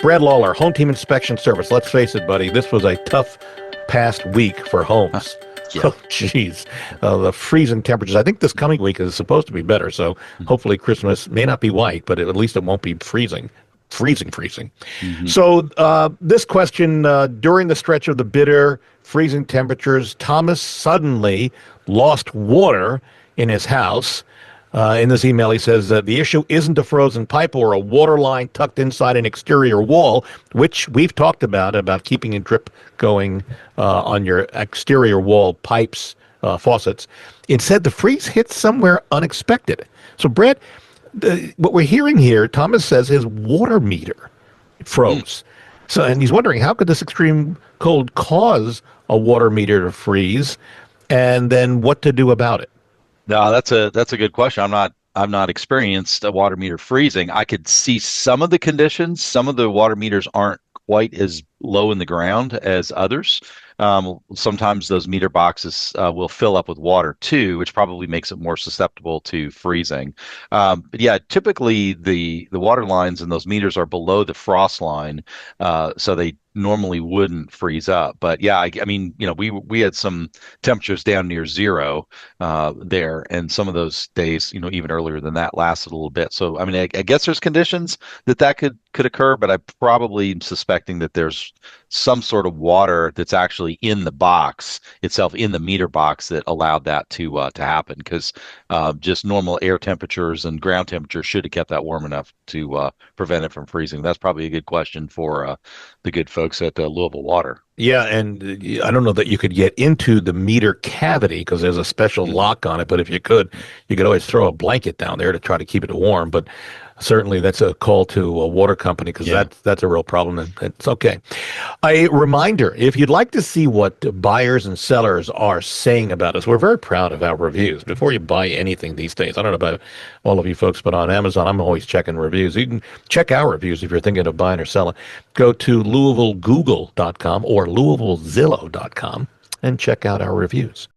Brad Lawler, Home Team Inspection Service. Let's face it, buddy, this was a tough past week for homes. Yeah. Oh, geez. The freezing temperatures. I think this coming week is supposed to be better, so hopefully Christmas may not be white, but at least it won't be freezing. Freezing. Hmm. So this question, during the stretch of the bitter freezing temperatures, Thomas suddenly lost water in his house. In this email, he says that the issue isn't a frozen pipe or a water line tucked inside an exterior wall, which we've talked about keeping a drip going on your exterior wall pipes, faucets. Instead, the freeze hit somewhere unexpected. So, Brett, what we're hearing here, Thomas says his water meter froze. So, and he's wondering, how could this extreme cold cause a water meter to freeze, and then what to do about it? No, that's a good question. I'm not experienced a water meter freezing. I could see some of the conditions. Some of the water meters aren't quite as low in the ground as others. Sometimes those meter boxes will fill up with water too, which probably makes it more susceptible to freezing. But yeah, typically the water lines and those meters are below the frost line, so they normally wouldn't freeze up. But yeah, I mean, we had some temperatures down near zero there, and some of those days, even earlier than that, lasted a little bit. So I mean, I guess there's conditions that could occur, but I probably am suspecting that there's some sort of water that's actually in the box itself, in the meter box, that allowed that to happen, because just normal air temperatures and ground temperatures should have kept that warm enough to prevent it from freezing. That's probably a good question for the good folks at Louisville Water. Yeah, and I don't know that you could get into the meter cavity because there's a special Mm. lock on it, but if you could always throw a blanket down there to try to keep it warm. But certainly that's a call to a water company, because Yeah. that's a real problem, and it's okay. A reminder, if you'd like to see what buyers and sellers are saying about us, we're very proud of our reviews. Before you buy anything these days, I don't know about all of you folks, but on Amazon, I'm always checking reviews. You can check our reviews if you're thinking of buying or selling. Go to LouisvilleGoogle.com or LouisvilleZillow.com and check out our reviews.